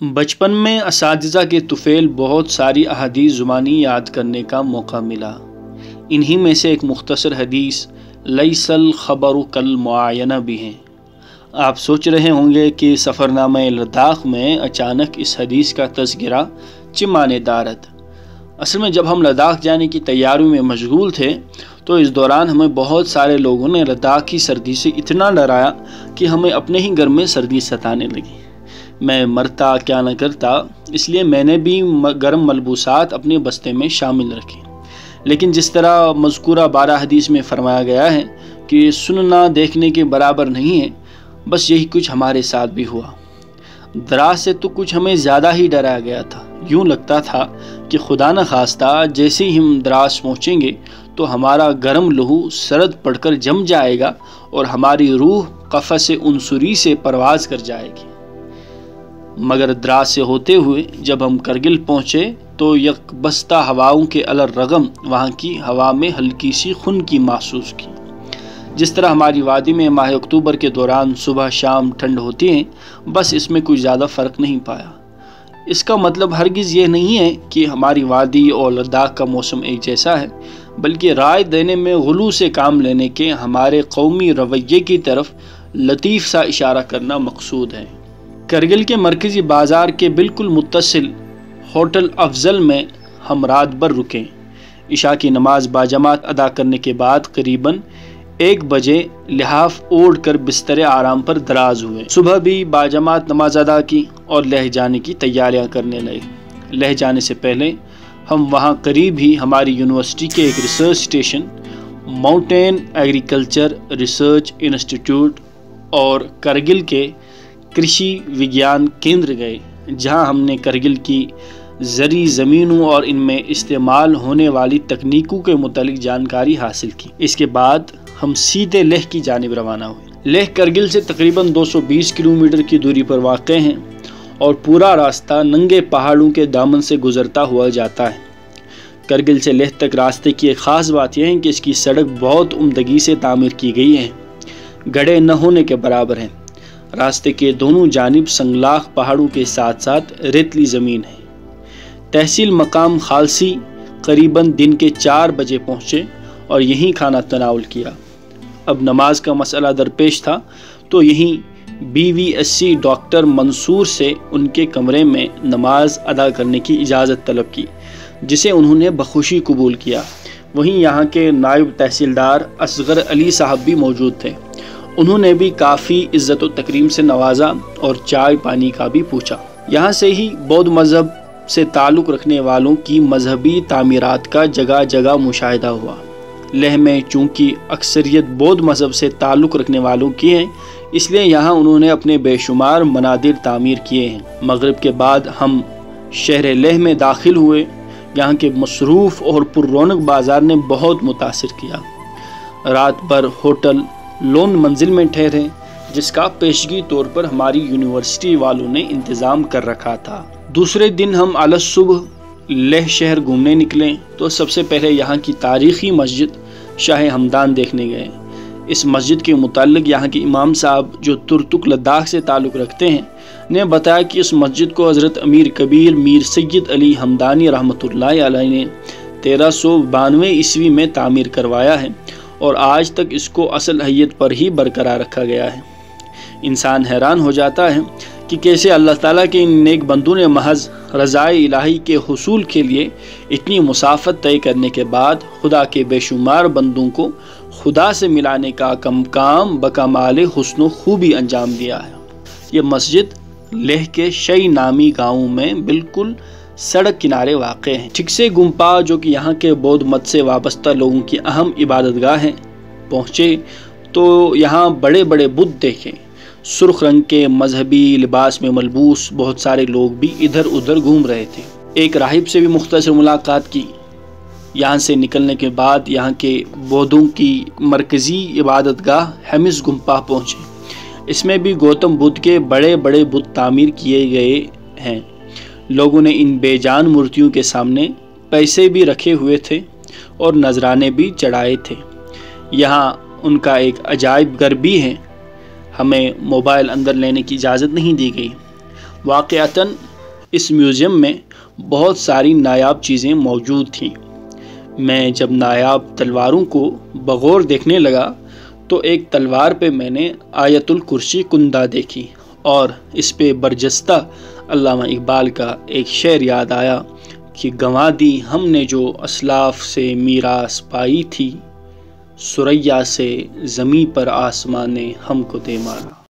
بچپن میں اساتذہ کے طفیل بہت ساری احادیث زبانی یاد کرنے کا موقع ملا۔ انہی میں سے ایک مختصر حدیث لیس الخبر کالمعاینہ بھی ہیں۔ آپ سوچ رہے ہوں گے کہ سفرنامہ لداخ میں اچانک اس حدیث کا تذکرہ چمانے دارت۔ اصل میں جب ہم لداخ جانے کی تیاریوں میں مشغول تھے تو اس دوران ہمیں بہت سارے لوگوں نے لداخ کی سردی سے اتنا ڈرایا کہ ہمیں اپنے ہی گھر میں سردی ستانے لگی۔ میں مرتا کیا نہ کرتا، اس لیے میں نے بھی گرم ملبوسات اپنے بستے میں شامل رکھے۔ لیکن جس طرح مذکورہ 12 حدیث میں فرمایا گیا ہے کہ سننا دیکھنے کے برابر نہیں ہے، بس یہی کچھ ہمارے ساتھ بھی ہوا۔ دراز سے تو کچھ ہمیں زیادہ ہی ڈرایا گیا تھا۔ یوں لگتا تھا کہ خدا نہ خواستہ جیسے ہی ہم دراز پہنچیں گے تو ہمارا گرم لہو سرد پڑ کر جم جائے گا اور ہماری روح قفس عنصری سے پرواز کر جائے گی۔ مگر دراز سے ہوتے ہوئے جب ہم کرگل پہنچے تو یک بستہ ہواؤں کے الرغم وہاں کی ہوا میں ہلکی سی خنکی محسوس کی۔ جس طرح ہماری وادی میں ماہ اکتوبر کے دوران صبح شام ٹھنڈ ہوتی ہے، بس اس میں کچھ زیادہ فرق نہیں پایا۔ اس کا مطلب ہرگز یہ نہیں ہے کہ ہماری وادی اور لداخ کا موسم ایک جیسا ہے، بلکہ رائے دینے میں غلو سے کام لینے کے ہمارے قومی رویے کی طرف لطیف سا اشارہ کرنا مقصود ہے۔ کرگل کے مرکزی بازار کے بالکل متصل ہوٹل افضل میں ہم رات بھر رکے۔ عشاء کی نماز باجماعت ادا کرنے کے بعد قریباً 1 بجے لحاف اوڑھ کر بستر آرام پر دراز ہوئے۔ صبح بھی باجماعت نماز ادا کی اور لہ جانے کی تیاریاں کرنے لگے۔ لہ جانے سے پہلے ہم وہاں قریب ہی ہماری یونیورسٹی کے ایک research station mountain agriculture research institute اور کرگل کے کرشی وگیان کیندر گئے، جہاں ہم نے کرگل کی زرعی زمینوں اور ان میں استعمال ہونے والی تکنیکوں کے متعلق جانکاری حاصل کی۔ اس کے بعد ہم سیدھے لیہ کی جانب روانہ ہوئے۔ لیہ کرگل سے تقریباً 220 کلومیٹر کی دوری پر واقع ہے اور پورا راستہ ننگے پہاڑوں کے دامن سے گزرتا ہوا جاتا ہے۔ کرگل سے لیہ تک راستے کی ایک خاص بات یہ ہے کہ اس کی سڑک بہت عمدگی سے تعمیر کی گئی ہے، گڑھے نہ ہونے کے برابر ہیں۔ راستے کے دونوں جانب سنگلاخ پہاڑوں کے ساتھ ساتھ ریتلی زمین ہے۔ تحصیل مقام خالصی قریباً دن کے 4 بجے پہنچے اور یہیں کھانا تناول کیا۔ اب نماز کا مسئلہ درپیش تھا تو یہیں BVSC ڈاکٹر منصور سے ان کے کمرے میں نماز ادا کرنے کی اجازت طلب کی، جسے انہوں نے بخوشی قبول کیا۔ وہیں یہاں کے نائب تحصیلدار اصغر علی صاحب بھی موجود تھے۔ انہوں نے بھی کافی عزت و تکریم سے نوازا اور چائے پانی کا بھی پوچھا۔ یہاں سے ہی بودھ مذہب سے تعلق رکھنے والوں کی مذہبی تعمیرات کا جگہ جگہ مشاہدہ ہوا۔ لیہ میں چونکہ اکثریت بودھ مذہب سے تعلق رکھنے والوں کی ہیں، اس لیے یہاں انہوں نے اپنے بے شمار منادر تعمیر کیے ہیں۔ مغرب کے بعد ہم شہر لیہ میں داخل ہوئے۔ یہاں کے مصروف اور پر رونق بازار نے بہت متاثر کیا۔ رات بھر ہوٹل لون منزل میں ٹھہرے، جس کا پیشگی طور پر ہماری یونیورسٹی والوں نے انتظام کر رکھا تھا۔ دوسرے دن ہم علی الصبح لیہ شہر گھومنے نکلے تو سب سے پہلے یہاں کی تاریخی مسجد شاہ ہمدان دیکھنے گئے۔ اس مسجد کے متعلق یہاں کے امام صاحب جو ترتک لداخ سے تعلق رکھتے ہیں نے بتایا کہ اس مسجد کو حضرت امیر کبیر میر سید علی ہمدانی رحمۃ اللہ علیہ نے 1392 عیسوی میں تعمیر کروایا ہے اور آج تک اس کو اصل حیت پر ہی برقرار رکھا گیا ہے۔ انسان حیران ہو جاتا ہے کہ کیسے اللہ تعالیٰ کے ان نیک بندوں نے محض رضائے الہی کے حصول کے لیے اتنی مسافت طے کرنے کے بعد خدا کے بے شمار بندوں کو خدا سے ملانے کا کام بکمال حسن و خوبی انجام دیا ہے۔ یہ مسجد لیہ کے شئی نامی گاؤں میں بالکل سڑک کنارے واقع ہے۔ ٹھیک سے گمپا جو کہ یہاں کے بودھ مت سے وابستہ لوگوں کی اہم عبادت گاہ ہے، پہنچے تو یہاں بڑے بڑے بت دیکھے۔ سرخ رنگ کے مذہبی لباس میں ملبوس بہت سارے لوگ بھی ادھر ادھر گھوم رہے تھے۔ ایک راہب سے بھی مختصر ملاقات کی۔ یہاں سے نکلنے کے بعد یہاں کے بودھوں کی مرکزی عبادت گاہ ہیمس گمپا پہنچے۔ اس میں بھی گوتم بدھ کے بڑے بڑے بت تعمیر کیے گئے ہیں۔ لوگوں نے ان بے جان مورتیوں کے سامنے پیسے بھی رکھے ہوئے تھے اور نذرانے بھی چڑھائے تھے۔ یہاں ان کا ایک عجائب گھر بھی ہے۔ ہمیں موبائل اندر لینے کی اجازت نہیں دی گئی۔ واقعتاً اس میوزیم میں بہت ساری نایاب چیزیں موجود تھیں۔ میں جب نایاب تلواروں کو بغور دیکھنے لگا تو ایک تلوار پہ میں نے آیت الکرسی کندہ دیکھی اور اس پہ برجستہ علامہ اقبال کا ایک شعر یاد آیا کہ گنوا دی ہم نے جو اسلاف سے میراث پائی تھی، ثریا سے زمیں پر آسمان نے ہم کو دے مارا۔